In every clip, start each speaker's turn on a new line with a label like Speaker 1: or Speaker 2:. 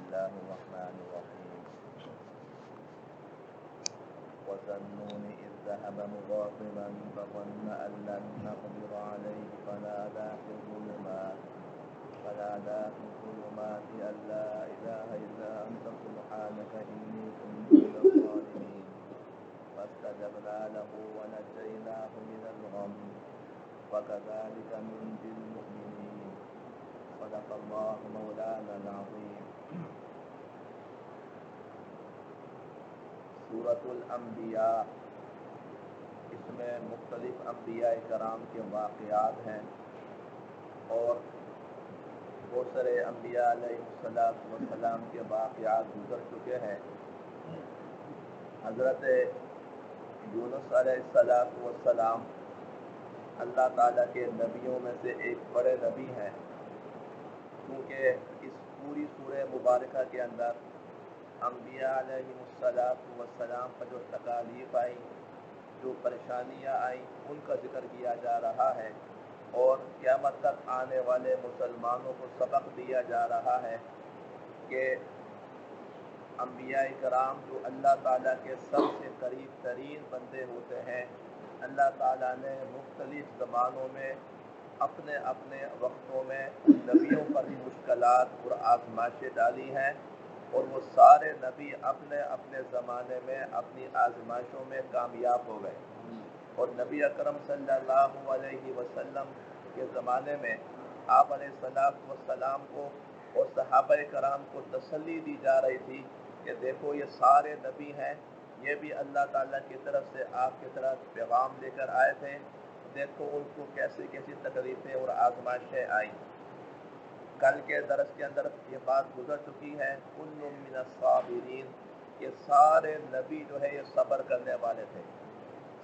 Speaker 1: الله الرحمن الرحيم وذنون إذ ذهب مغاضبا فظن أن لن نقدر عليه فنادى في الظلمات أن لا إله إلا أنت سبحانك إني كنت من الظالمين فاستجبنا له ونجيناه من الغم وكذلك ننجي المؤمنين صدق الله مولانا العظيم. سورۃ الانبیاء، اس میں مختلف انبیاء کرام کے واقعات ہیں اور بہت سارے انبیاء علیہ السلام کے واقعات گزر چکے ہیں. حضرت یونس علیہ السلام اللہ تعالیٰ کے نبیوں میں سے ایک بڑے نبی ہیں، کیونکہ اس پوری سورہ مبارکہ کے اندر انبیاء علیہ السلام پر جو تکالیف آئیں، جو پریشانیاں آئیں، ان کا ذکر کیا جا رہا ہے اور قیامت تک آنے والے مسلمانوں کو سبق دیا جا رہا ہے کہ انبیاء کرام جو اللہ تعالیٰ کے سب سے قریب ترین بندے ہوتے ہیں، اللہ تعالیٰ نے مختلف زمانوں میں اپنے اپنے وقتوں میں نبیوں پر بھی مشکلات اور آزمائشیں ڈالی ہیں، اور وہ سارے نبی اپنے اپنے زمانے میں اپنی آزمائشوں میں کامیاب ہو گئے. اور نبی اکرم صلی اللہ علیہ وسلم کے زمانے میں آپ علیہ السلام کو اور صحابہ کرام کو تسلی دی جا رہی تھی کہ دیکھو یہ سارے نبی ہیں، یہ بھی اللہ تعالیٰ کی طرف سے آپ کی طرف پیغام لے کر آئے تھے، دیکھو ان کو کیسی کیسی تکلیفیں اور آزمائشیں آئیں. کل کے درس کے اندر یہ بات گزر چکی ہے، کل من الصابرین، یہ سارے نبی جو ہے یہ صبر کرنے والے تھے.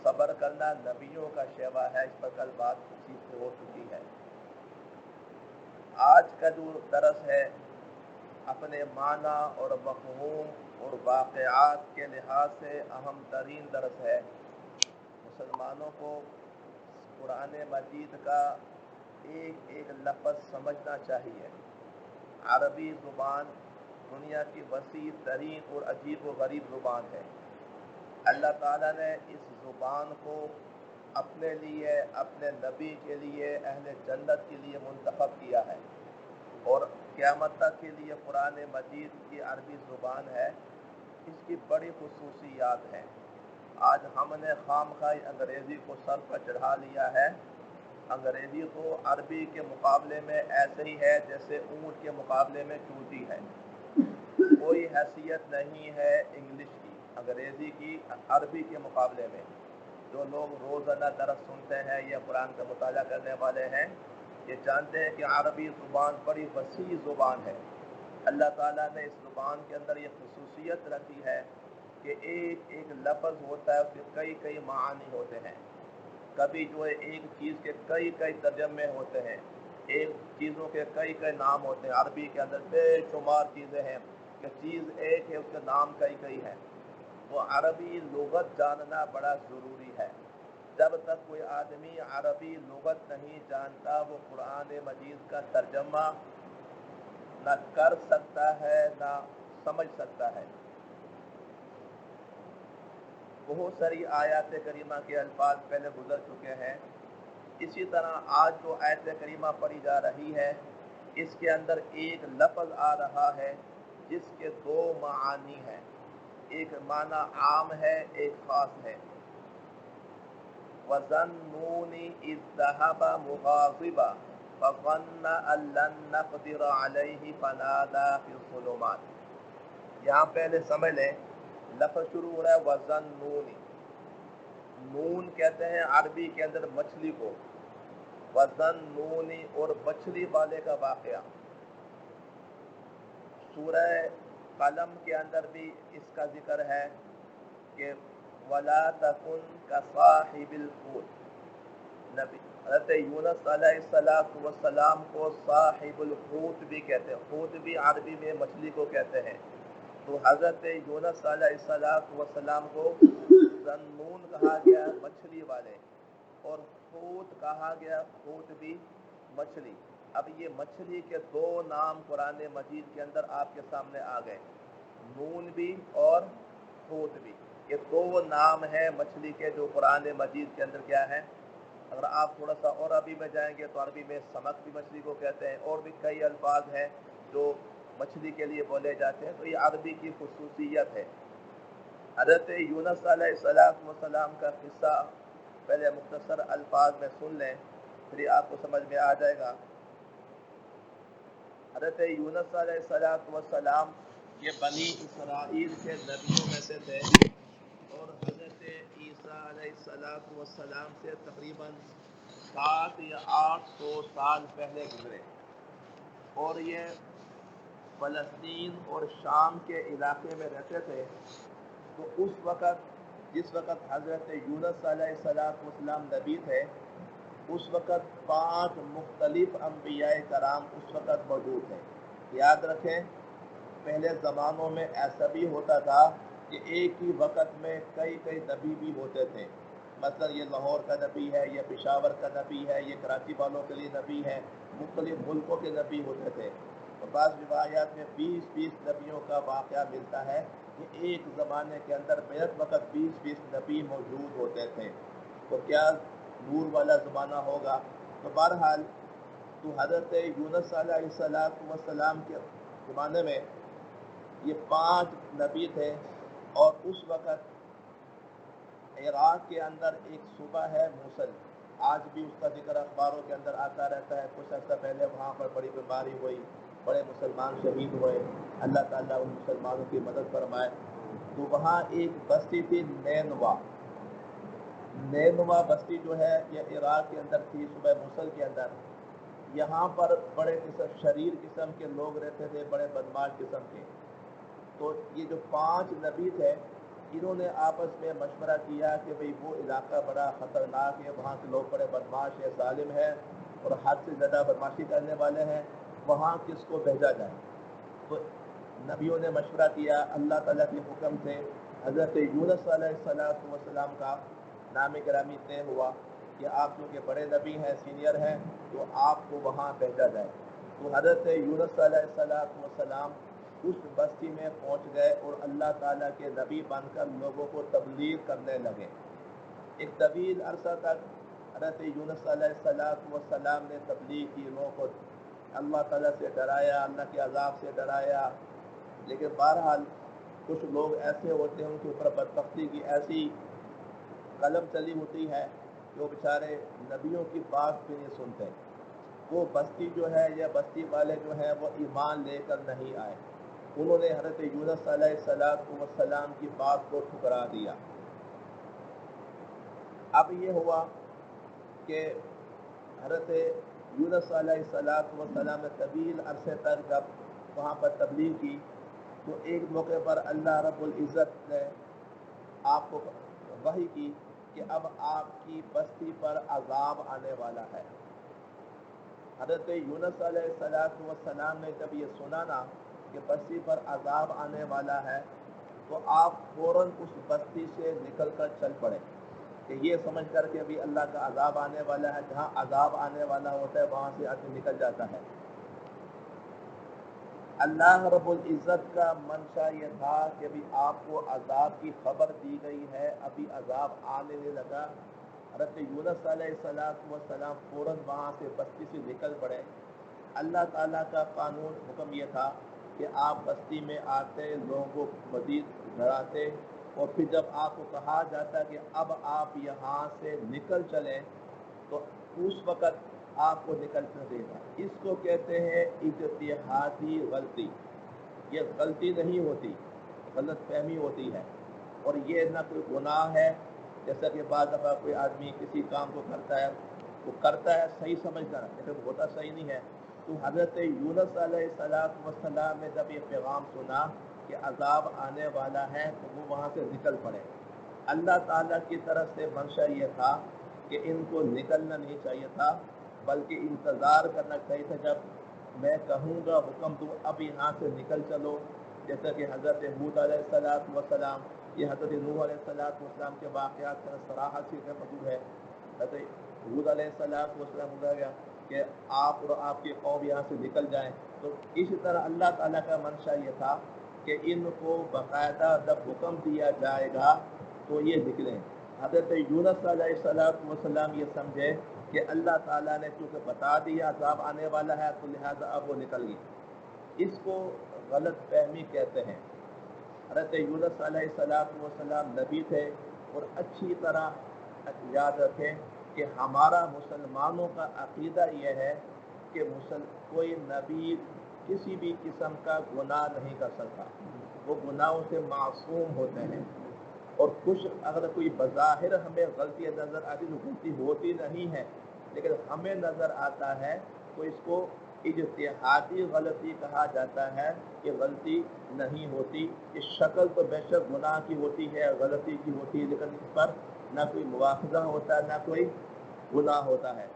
Speaker 1: صبر کرنا نبیوں کا شیوا ہے، اس پر کل بات اسی سے ہو چکی ہے. آج کا جو درس ہے اپنے معنی اور مفہوم اور واقعات کے لحاظ سے اہم ترین درس ہے. مسلمانوں کو قرآن مجید کا ایک ایک لفظ سمجھنا چاہیے. عربی زبان دنیا کی وسیع ترین اور عجیب و غریب زبان ہے. اللہ تعالیٰ نے اس زبان کو اپنے لیے، اپنے نبی کے لیے، اہل جنت کے لیے منتخب کیا ہے، اور قیامت تک کے لیے قرآن مجید کی عربی زبان ہے. اس کی بڑی خصوصیات ہیں. آج ہم نے خام خواہ انگریزی کو سر پر چڑھا لیا ہے. انگریزی تو عربی کے مقابلے میں ایسے ہی ہے جیسے اونٹ کے مقابلے میں چونٹی ہے. کوئی حیثیت نہیں ہے انگلش کی، انگریزی کی عربی کے مقابلے میں. جو لوگ روزانہ درس سنتے ہیں یا قرآن کا مطالعہ کرنے والے ہیں، یہ جانتے ہیں کہ عربی زبان بڑی وسیع زبان ہے. اللہ تعالیٰ نے اس زبان کے اندر یہ خصوصیت رکھی ہے کہ ایک ایک لفظ ہوتا ہے، اس کے کئی کئی معانی ہوتے ہیں. کبھی جو ہے ایک چیز کے کئی کئی ترجمے ہوتے ہیں، ایک چیزوں کے کئی کئی نام ہوتے ہیں. عربی کے اندر بے شمار چیزیں ہیں کہ چیز ایک ہے، اس کے نام کئی کئی ہیں. تو عربی لغت جاننا بڑا ضروری ہے. جب تک کوئی آدمی عربی لغت نہیں جانتا، وہ قرآن مجید کا ترجمہ نہ کر سکتا ہے نہ سمجھ سکتا ہے. بہت ساری آیات کریمہ کے الفاظ پہلے گزر چکے ہیں. اسی طرح آج جو آیت کریمہ پڑھی جا رہی ہے، اس کے اندر ایک لفظ آ رہا ہے جس کے دو معانی ہیں. ایک معنی عام ہے، ایک خاص ہے. وَظَنُّونِ إِذْ ذَهَبَ مُغَاضِبًا فَظَنَّ أَن لَّن نَّقْدِرَ عَلَيْهِ فَنَادَىٰ فِي الظُّلُمَاتِ. یہاں پہلے سمجھ لیں، لفظ شروع ہو رہا ہے وَظَنُّونِ. نون کہتے ہیں عربی کے اندر مچھلی کو. وَظَنُّونِ اور مچھلی والے کا واقعہ. سورہ قلم کے اندر بھی اس کا ذکر ہے کہ وَلَا تَكُنْ كَصَاحِبِ الْحُوتِ. نبی حضرت یونس علیہ السلام کو صاحب الحوت بھی کہتے ہیں. حوت بھی عربی میں مچھلی کو کہتے ہیں. تو حضرت یونس علیہ السلام کو ذنون کہا گیا مچھلی والے، اور حوت کہا گیا، حوت بھی مچھلی. اب یہ مچھلی کے دو نام قرآن مجید کے اندر آپ کے سامنے آ گئے، نون بھی اور حوت بھی. یہ دو نام ہیں مچھلی کے جو قرآن مجید کے اندر کیا ہے. اگر آپ تھوڑا سا اور عربی میں جائیں گے تو عربی میں سمک بھی مچھلی کو کہتے ہیں، اور بھی کئی الفاظ ہیں جو مچھلی کے لیے بولے جاتے ہیں. تو یہ عربی کی خصوصیت ہے. حضرت یونس علیہ السلام کا قصہ پہلے مختصر الفاظ میں سن لیں، پھر آپ کو سمجھ میں آ جائے گا. حضرت یونس علیہ السلام یہ بنی اسرائیل کے نبیوں میں سے تھے، اور حضرت عیسیٰ علیہ السلام سے تقریباً 700 یا 800 سال پہلے گزرے، اور یہ فلسطین اور شام کے علاقے میں رہتے تھے. تو اس وقت جس وقت حضرت یونس علیہ السلام نبی تھے، اس وقت 5 مختلف انبیاء کرام اس وقت موجود تھے. یاد رکھیں پہلے زمانوں میں ایسا بھی ہوتا تھا کہ ایک ہی وقت میں کئی نبی بھی ہوتے تھے. مثلا یہ لاہور کا نبی ہے، یہ پشاور کا نبی ہے، یہ کراچی والوں کے لیے نبی ہے، مختلف ملکوں کے نبی ہوتے تھے. اور بعض روایات میں 20 نبیوں کا واقعہ ملتا ہے کہ ایک زمانے کے اندر بیک وقت 20 نبی موجود ہوتے تھے. تو کیا نور والا زمانہ ہوگا. تو بہرحال تو حضرت یونس علیہ السلام کے زمانے میں یہ 5 نبی تھے. اور اس وقت عراق کے اندر ایک صوبہ ہے موصل، آج بھی اس کا ذکر اخباروں کے اندر آتا رہتا ہے. کچھ عرصہ پہلے وہاں پر بڑی بیماری ہوئی، بڑے مسلمان شہید ہوئے. اللہ تعالیٰ ان مسلمانوں کی مدد فرمائے. تو وہاں ایک بستی تھی نینوا بستی جو ہے یہ عراق کے اندر تھی، صوبہ موصل کے اندر. یہاں پر بڑے شریر قسم کے لوگ رہتے تھے، بڑے بدماش قسم کے. تو یہ جو 5 نبی تھے انہوں نے آپس میں مشورہ کیا کہ بھئی وہ علاقہ بڑا خطرناک ہے، وہاں کے لوگ بڑے بدماش ہیں، ظالم ہیں اور حد سے زیادہ بدماشی کرنے والے ہیں، وہاں کس کو بھیجا جائے. تو نبیوں نے مشورہ کیا. اللہ تعالیٰ کے حکم سے حضرت یونس علیہ السلام کا نام گرامی طے ہوا کہ آپ کیونکہ بڑے نبی ہیں، سینئر ہیں، تو آپ کو وہاں بھیجا جائے. تو حضرت یونس علیہ السلام اس بستی میں پہنچ گئے اور اللہ تعالیٰ کے نبی بن کر لوگوں کو تبلیغ کرنے لگے. ایک طویل عرصہ تک حضرت یونس علیہ السلام نے تبلیغ کی، لوگوں کو اللہ تعالیٰ سے ڈرایا، اللہ کے عذاب سے ڈرایا. لیکن بہرحال کچھ لوگ ایسے ہوتے ہیں ان کے اوپر بدبختی کی ایسی قلم چلی ہوتی ہے جو بیچارے نبیوں کی بات بھی نہیں سنتے. وہ بستی جو ہے یا بستی والے جو ہیں وہ ایمان لے کر نہیں آئے. انہوں نے حضرت یونس علیہ السلام کی بات کو ٹھکرا دیا. اب یہ ہوا کہ حضرت یونس علیہ السلام نے طویل عرصے تک جب وہاں پر تبلیغ کی تو ایک موقع پر اللہ رب العزت نے آپ کو وحی کی کہ اب آپ کی بستی پر عذاب آنے والا ہے. حضرت یونس علیہ السلام نے جب یہ سنا نا کہ بستی پر عذاب آنے والا ہے تو آپ فوراً اس بستی سے نکل کر چل پڑے کہ یہ سمجھ کر کہ ابھی اللہ کا عذاب آنے والا ہے. جہاں عذاب آنے والا ہوتا ہے وہاں سے آدمی نکل جاتا ہے. اللہ رب العزت کا منشا یہ تھا کہ ابھی آپ کو عذاب کی خبر دی گئی ہے، ابھی عذاب آنے نہیں لگا. حضرت یونس علیہ السلام فوراً وہاں سے بستی سے نکل پڑے. اللہ تعالیٰ کا قانون حکم یہ تھا کہ آپ بستی میں آتے، لوگوں کو مزید ڈراتے، اور پھر جب آپ کو کہا جاتا کہ اب آپ یہاں سے نکل چلیں تو اس وقت آپ کو نکلنا دینا. اس کو کہتے ہیں اجتہادی غلطی. یہ غلطی نہیں ہوتی، غلط فہمی ہوتی ہے. اور یہ نہ کوئی گناہ ہے، جیسا کہ بعض دفعہ کوئی آدمی کسی کام کو کرتا ہے، وہ کرتا ہے صحیح سمجھ کر لیکن ہوتا صحیح نہیں ہے. تو حضرت یونس علیہ السلام نے جب یہ پیغام سنا کہ عذاب آنے والا ہے تو وہ وہاں سے نکل پڑے. اللہ تعالیٰ کی طرف سے منشا یہ تھا کہ ان کو نکلنا نہیں چاہیے تھا، بلکہ انتظار کرنا چاہیے تھا جب میں کہوں گا حکم دوں اب یہاں سے نکل چلو. جیسا کہ حضرت ہود علیہ السلام، یہ حضرت نوح علیہ السلام کے واقعات صراحت سے موجود ہے. حضرت ہود علیہ السلام گزر گیا کہ آپ اور آپ کی قوم یہاں سے نکل جائیں. تو اسی طرح اللہ تعالیٰ کا منشا یہ تھا کہ ان کو باقاعدہ جب حکم دیا جائے گا تو یہ نکلیں. حضرت یونس علیہ السلام یہ سمجھے کہ اللہ تعالیٰ نے چونکہ بتا دیا عذاب آنے والا ہے تو لہٰذا اب وہ نکل گئی. اس کو غلط فہمی کہتے ہیں. حضرت یونس علیہ السلام نبی تھے اور اچھی طرح یاد رکھیں کہ ہمارا مسلمانوں کا عقیدہ یہ ہے کہ کوئی نبی کسی بھی قسم کا گناہ نہیں کر سکتا. وہ گناہوں سے معصوم ہوتے ہیں. اور کچھ اگر کوئی بظاہر ہمیں غلطی نظر آتی تو غلطی ہوتی نہیں ہے، لیکن ہمیں نظر آتا ہے تو اس کو اجتہادی غلطی کہا جاتا ہے. کہ غلطی نہیں ہوتی. اس شکل تو بے شک گناہ کی ہوتی ہے، غلطی کی ہوتی ہے، لیکن اس پر نہ کوئی مواخذہ ہوتا ہے نہ کوئی گناہ ہوتا ہے.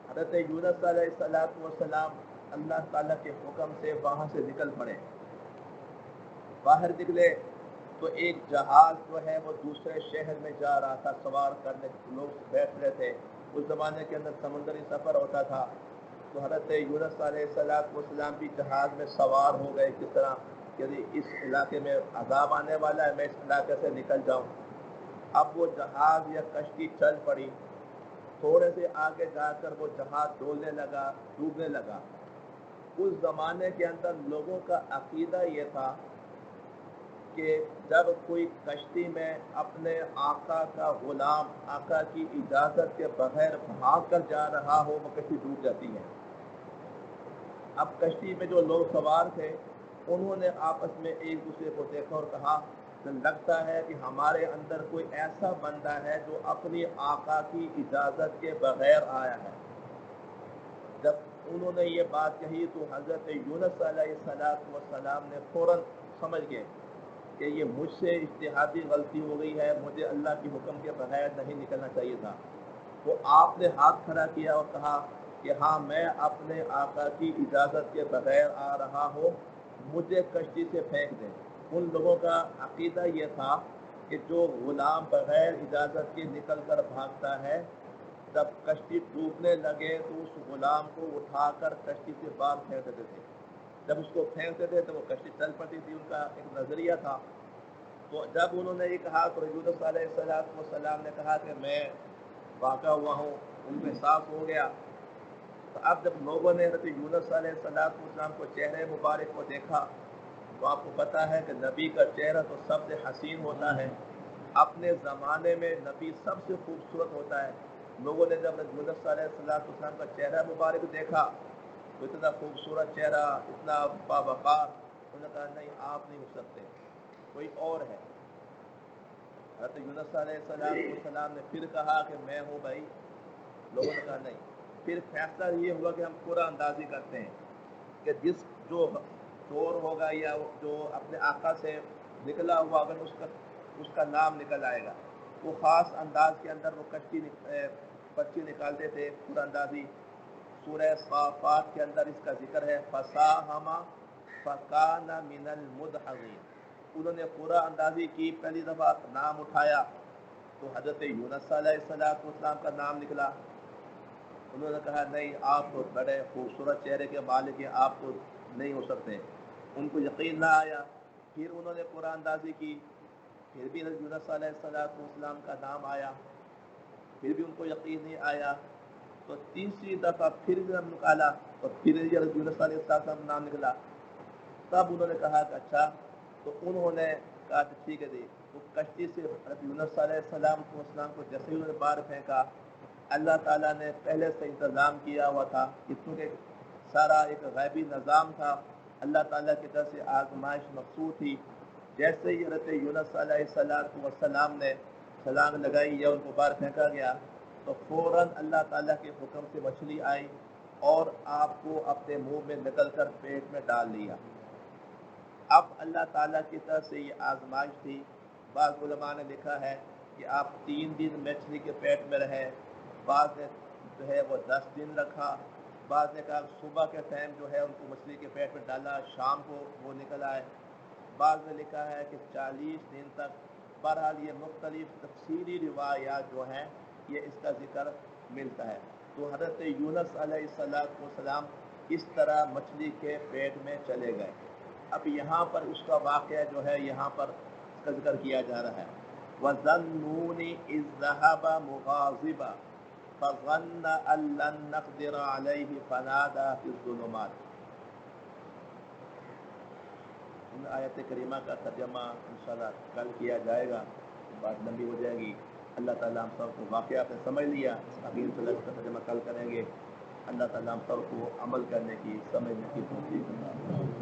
Speaker 1: حضرت یونس علیہ السلام اللہ تعالیٰ کے حکم سے وہاں سے نکل پڑے. باہر نکلے تو ایک جہاز جو ہے وہ دوسرے شہر میں جا رہا تھا. سوار کرنے لوگ بیٹھ رہے تھے. اس زمانے کے اندر سمندری سفر ہوتا تھا. تو حضرت یونس علیہ السلام بھی جہاز میں سوار ہو گئے. کس طرح کہ اس علاقے میں عذاب آنے والا ہے، میں اس علاقے سے نکل جاؤں. اب وہ جہاز یا کشتی چل پڑی. تھوڑے سے آگے جا کر وہ جہاز ڈولنے لگا، ڈوبنے لگا. اس زمانے کے اندر لوگوں کا عقیدہ یہ تھا کہ جب کوئی کشتی میں اپنے آقا کا غلام آقا کی اجازت کے بغیر بھاگ کر جا رہا ہو وہ کشتی ڈوب جاتی ہے. اب کشتی میں جو لوگ سوار تھے انہوں نے آپس میں ایک دوسرے کو دیکھا اور کہا کہ لگتا ہے کہ ہمارے اندر کوئی ایسا بندہ ہے جو اپنی آقا کی اجازت کے بغیر آیا ہے. جب انہوں نے یہ بات کہی تو حضرت یونس علیہ السلام نے فوراً سمجھ گئے کہ یہ مجھ سے اجتہادی غلطی ہو گئی ہے، مجھے اللہ کے حکم کے بغیر نہیں نکلنا چاہیے تھا. تو آپ نے ہاتھ کھڑا کیا اور کہا کہ ہاں میں اپنے آقا کی اجازت کے بغیر آ رہا ہوں، مجھے کشتی سے پھینک دیں. ان لوگوں کا عقیدہ یہ تھا کہ جو غلام بغیر اجازت کے نکل کر بھاگتا ہے جب کشتی ڈوبنے لگے تو اس غلام کو اٹھا کر کشتی سے باہر پھینک دیتے تھے. جب اس کو پھینکتے تھے تو وہ کشتی چل پڑتی تھی. ان کا ایک نظریہ تھا. تو جب انہوں نے یہ کہا تو یونس علیہ السلام نے کہا کہ میں واقع ہوا ہوں. ان کو احساس ہو گیا. تو اب جب لوگوں نے حضرت یونس علیہ السلام کو چہرے مبارک کو دیکھا تو آپ کو پتہ ہے کہ نبی کا چہرہ تو سب سے حسین ہوتا ہے. اپنے زمانے میں نبی سب سے خوبصورت ہوتا ہے. لوگوں نے جب یونس علیہ السلام کا چہرہ مبارک دیکھا تو اتنا خوبصورت چہرہ، اتنا باوقار، انہوں نے کہا نہیں آپ نہیں ہو سکتے، کوئی اور ہے. حضرت یونس علیہ السلام نے پھر کہا کہ میں ہوں بھائی. لوگوں نے کہا نہیں. پھر فیصلہ یہ ہوا کہ ہم پورا اندازی کرتے ہیں کہ جس جو چور ہوگا یا جو اپنے آقا سے نکلا ہوا اگر اس کا نام نکل آئے گا. وہ خاص انداز کے اندر وہ پرچی نکالتے تھے پورا اندازی. سورہ صافات کے اندر اس کا ذکر ہے فَسَاهَمَ فَكَانَ مِنَ الْمُدْحَضِينَ. انہوں نے پورا اندازی کی. پہلی دفعہ نام اٹھایا تو حضرت یونس علیہ السلام کا نام نکلا. انہوں نے کہا نہیں آپ تو بڑے خوبصورت چہرے کے مالک ہیں، آپ تو نہیں ہو سکتے. ان کو یقین نہ آیا. پھر انہوں نے قرآن اندازی کی. پھر بھی حضرت یونس علیہ السلام کا نام آیا. پھر بھی ان کو یقین نہیں آیا. تو تیسری دفعہ پھر بھی ہم نکالا تو پھر حضرت یونس علیہ السلام کا نام نکلا. تب انہوں نے کہا کہ اچھا. تو انہوں نے کہا کہ ٹھیک ہے جی. وہ کشتی سے حضرت یونس علیہ السلام کو جیسے ہی انہوں نے باہر پھینکا اللہ تعالیٰ نے پہلے سے انتظام کیا ہوا تھا. کیونکہ سارا ایک غیبی نظام تھا. اللہ تعالیٰ کی طرف سے آزمائش مقصود تھی. جیسے ہی حضرت یونس علیہ السلام نے چھلانگ لگائی یا ان کو باہر پھینکا گیا تو فوراً اللہ تعالیٰ کے حکم سے مچھلی آئی اور آپ کو اپنے منہ میں نکل کر پیٹ میں ڈال لیا. اب اللہ تعالیٰ کی طرف سے یہ آزمائش تھی. بعض علماء نے لکھا ہے کہ آپ 3 دن مچھلی کے پیٹ میں رہے. بعض نے جو ہے وہ 10 دن رکھا. بعض نے کہا صبح کے ٹائم جو ہے ان کو مچھلی کے پیٹ میں ڈالا، شام کو وہ نکل آئے. بعض نے لکھا ہے کہ 40 دن تک. بہرحال یہ مختلف تفصیلی روایات جو ہیں یہ اس کا ذکر ملتا ہے. تو حضرت یونس علیہ السلام اس طرح مچھلی کے پیٹ میں چلے گئے. اب یہاں پر اس کا واقعہ جو ہے یہاں پر ذکر کیا جا رہا ہے. وَظَنُّونِ إِذْ ذَهَبَ مُغَاضِبًا فَظَنَّ أَن لَّن نَّقْدِرَ عَلَيْهِ فَنَادَىٰ فِي الظُّلُمَاتِ. ان آیت کریمہ کا ترجمہ انشاءاللہ کل کیا جائے گا، بات لمبی ہو جائے گی. اللہ تعالیٰ ہم سب کو واقعہ پہ سمجھ لیا، ابھی انشاءاللہ اس کا ترجمہ کل کریں گے. اللہ تعالیٰ ہم سب کو عمل کرنے کی، سمجھنے کی توفیق عطا فرمائے.